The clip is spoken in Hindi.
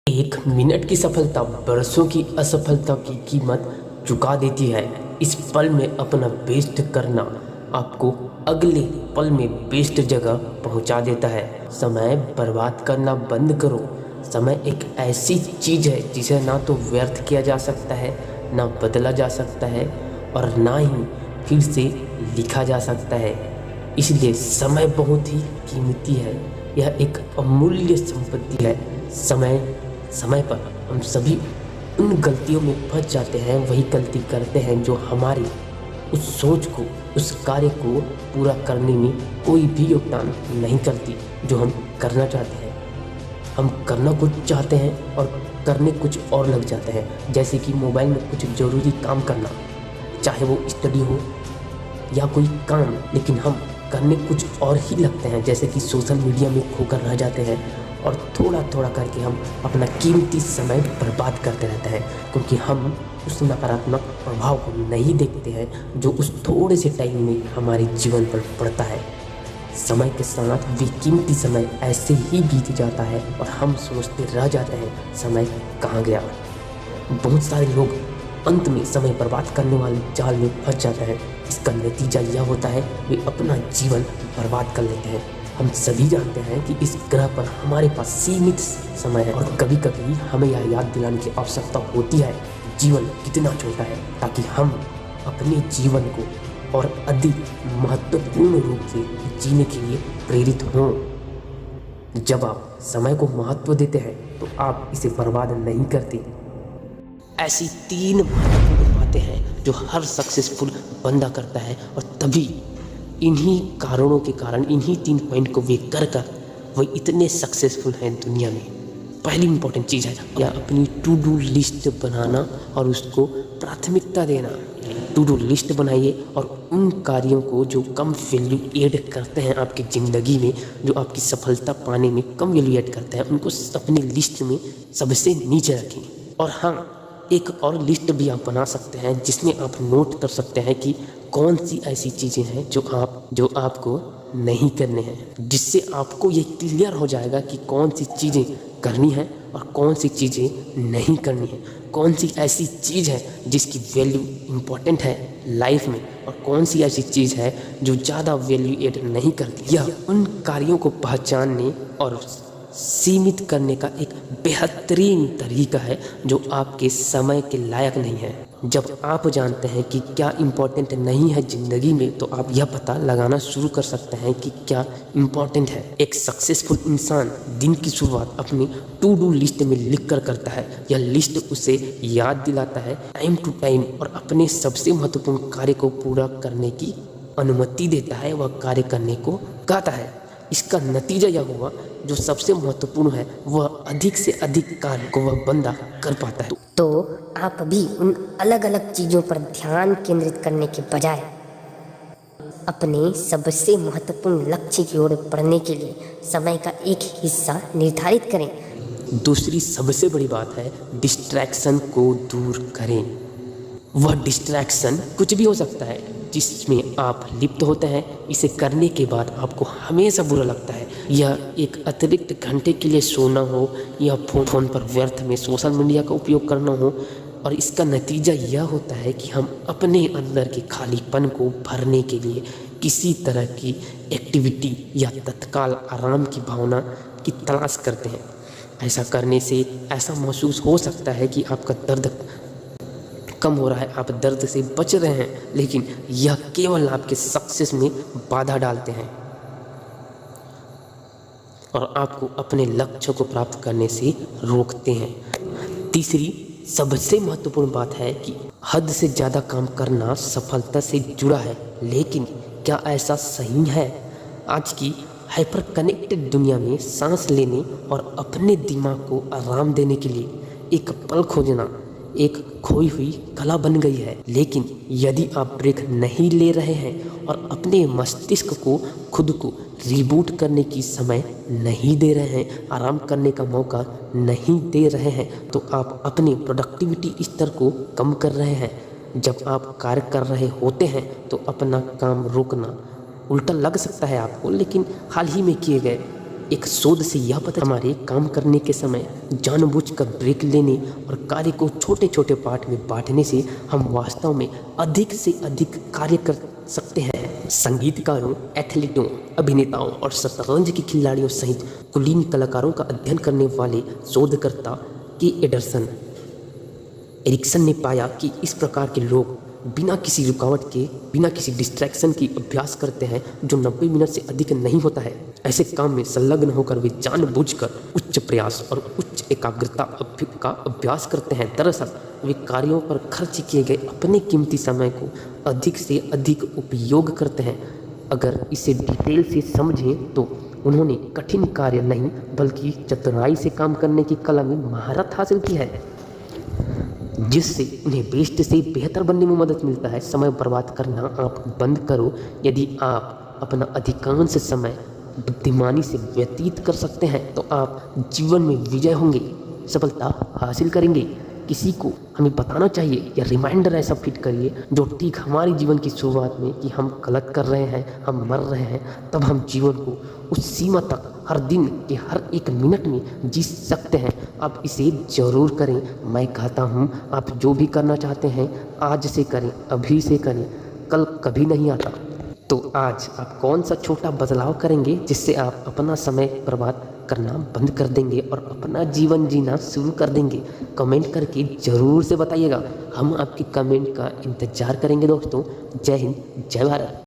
एक मिनट की सफलता बरसों की असफलता की कीमत चुका देती है। इस पल में अपना बेस्ट करना आपको अगले पल में बेस्ट जगह पहुंचा देता है। समय बर्बाद करना बंद करो। समय एक ऐसी चीज़ है जिसे ना तो व्यर्थ किया जा सकता है, ना बदला जा सकता है और ना ही फिर से लिखा जा सकता है। इसलिए समय बहुत ही कीमती है। यह एक अमूल्य संपत्ति है। समय पर हम सभी उन गलतियों में फंस जाते हैं, वही गलती करते हैं जो हमारी उस सोच को, उस कार्य को पूरा करने में कोई भी योगदान नहीं करती जो हम करना चाहते हैं। हम करना कुछ चाहते हैं और करने कुछ और लग जाते हैं। जैसे कि मोबाइल में कुछ ज़रूरी काम करना, चाहे वो स्टडी हो या कोई काम, लेकिन हम करने कुछ और ही लगते हैं। जैसे कि सोशल मीडिया में खोकर रह जाते हैं और थोड़ा थोड़ा करके हम अपना कीमती समय बर्बाद करते रहते हैं, क्योंकि हम उस नकारात्मक प्रभाव को नहीं देखते हैं जो उस थोड़े से टाइम में हमारे जीवन पर पड़ता है। समय के साथ भी कीमती समय ऐसे ही बीत जाता है और हम सोचते रह जाते हैं समय कहाँ गया। बहुत सारे लोग अंत में समय बर्बाद करने वाले जाल में फंस जाते हैं। इसका नतीजा यह होता है वे अपना जीवन बर्बाद कर लेते हैं। हम सभी जानते हैं कि इस ग्रह पर हमारे पास सीमित समय है और कभी कभी हमें यह याद दिलाने की आवश्यकता होती है जीवन कितना छोटा है, ताकि हम अपने जीवन को और अधिक महत्वपूर्ण रूप से जीने के लिए प्रेरित हों। जब आप समय को महत्व देते हैं तो आप इसे बर्बाद नहीं करते। ऐसी 3 महत्वपूर्ण बातें हैं जो हर सक्सेसफुल बंदा करता है और तभी इन्हीं कारणों के कारण, इन्हीं 3 पॉइंट को वे कर वो इतने सक्सेसफुल हैं दुनिया में। पहली इंपॉर्टेंट चीज़ है या अपनी टू डू लिस्ट बनाना और उसको प्राथमिकता देना। टू डू लिस्ट बनाइए और उन कार्यों को जो कम वैल्यू ऐड करते हैं आपकी ज़िंदगी में, जो आपकी सफलता पाने में कम वैल्यू ऐड करते हैं, उनको अपनी लिस्ट में सबसे नीचे रखें। और हाँ, एक और लिस्ट भी आप बना सकते हैं जिसमें आप नोट कर सकते हैं कि कौन सी ऐसी चीज़ें हैं जो आपको नहीं करने हैं, जिससे आपको ये क्लियर हो जाएगा कि कौन सी चीज़ें करनी है और कौन सी चीज़ें नहीं करनी है। कौन सी ऐसी चीज़ है जिसकी वैल्यू इम्पोर्टेंट है लाइफ में और कौन सी ऐसी चीज़ है जो ज़्यादा वैल्यू ऐड नहीं करती। यह उन कार्यों को पहचानने और सीमित करने का एक बेहतरीन तरीका है जो आपके समय के लायक नहीं है। जब आप जानते हैं कि क्या इम्पोर्टेंट नहीं है ज़िंदगी में, तो आप यह पता लगाना शुरू कर सकते हैं कि क्या इम्पोर्टेंट है। एक सक्सेसफुल इंसान दिन की शुरुआत अपनी टू डू लिस्ट में लिख कर करता है। यह लिस्ट उसे याद दिलाता है टाइम टू टाइम और अपने सबसे महत्वपूर्ण कार्य को पूरा करने की अनुमति देता है। वह कार्य करने को कहता है। इसका नतीजा यह हुआ जो सबसे महत्वपूर्ण है वह अधिक से अधिक कार्य को वह बंदा कर पाता है। तो आप भी उन अलग अलग चीज़ों पर ध्यान केंद्रित करने के बजाय अपने सबसे महत्वपूर्ण लक्ष्य की ओर बढ़ने के लिए समय का एक हिस्सा निर्धारित करें। दूसरी सबसे बड़ी बात है डिस्ट्रैक्शन को दूर करें। वह डिस्ट्रैक्शन कुछ भी हो सकता है जिसमें आप लिप्त होते हैं। इसे करने के बाद आपको हमेशा बुरा लगता है। यह एक अतिरिक्त घंटे के लिए सोना हो या फोन पर व्यर्थ में सोशल मीडिया का उपयोग करना हो, और इसका नतीजा यह होता है कि हम अपने अंदर के खालीपन को भरने के लिए किसी तरह की एक्टिविटी या तत्काल आराम की भावना की तलाश करते हैं। ऐसा करने से ऐसा महसूस हो सकता है कि आपका दर्द कम हो रहा है, आप दर्द से बच रहे हैं, लेकिन यह केवल आपके सक्सेस में बाधा डालते हैं और आपको अपने लक्ष्य को प्राप्त करने से रोकते हैं। तीसरी सबसे महत्वपूर्ण बात है कि हद से ज़्यादा काम करना सफलता से जुड़ा है, लेकिन क्या ऐसा सही है? आज की हाइपर कनेक्टेड दुनिया में सांस लेने और अपने दिमाग को आराम देने के लिए एक पल खोजना एक खोई हुई कला बन गई है। लेकिन यदि आप ब्रेक नहीं ले रहे हैं और अपने मस्तिष्क को खुद को रिबूट करने की समय नहीं दे रहे हैं, आराम करने का मौका नहीं दे रहे हैं, तो आप अपने प्रोडक्टिविटी स्तर को कम कर रहे हैं। जब आप कार्य कर रहे होते हैं तो अपना काम रोकना उल्टा लग सकता है आपको, लेकिन हाल ही में किए गए एक शोध से यह पता हमारे काम करने के समय जानबूझकर ब्रेक लेने और कार्य को छोटे छोटे पार्ट में बांटने से हम वास्तव में अधिक से अधिक कार्य कर सकते हैं। संगीतकारों, एथलीटों, अभिनेताओं और शतरंज के खिलाड़ियों सहित कुलीन कलाकारों का अध्ययन करने वाले शोधकर्ता के एरिक्सन ने पाया कि इस प्रकार के लोग बिना किसी रुकावट के, बिना किसी डिस्ट्रैक्शन की अभ्यास करते हैं जो 90 मिनट से अधिक नहीं होता है। ऐसे काम में संलग्न होकर वे जानबूझकर उच्च प्रयास और उच्च एकाग्रता का अभ्यास करते हैं। दरअसल वे कार्यों पर खर्च किए गए अपने कीमती समय को अधिक से अधिक उपयोग करते हैं। अगर इसे डिटेल से समझें तो उन्होंने कठिन कार्य नहीं बल्कि चतुराई से काम करने की कला में महारत हासिल की है, जिससे उन्हें बेस्ट से बेहतर बनने में मदद मिलता है। समय बर्बाद करना आप बंद करो। यदि आप अपना अधिकांश समय बुद्धिमानी से व्यतीत कर सकते हैं तो आप जीवन में विजय होंगे, सफलता हासिल करेंगे। किसी को हमें बताना चाहिए या रिमाइंडर ऐसा फिट करिए जो ठीक हमारे जीवन की शुरुआत में कि हम गलत कर रहे हैं, हम मर रहे हैं, तब हम जीवन को उस सीमा तक हर दिन के हर एक मिनट में जी सकते हैं। आप इसे ज़रूर करें। मैं कहता हूँ आप जो भी करना चाहते हैं आज से करें, अभी से करें, कल कभी नहीं आता। तो आज आप कौन सा छोटा बदलाव करेंगे जिससे आप अपना समय बर्बाद करना बंद कर देंगे और अपना जीवन जीना शुरू कर देंगे? कमेंट करके ज़रूर से बताइएगा। हम आपके कमेंट का इंतज़ार करेंगे दोस्तों। जय हिंद, जय भारत।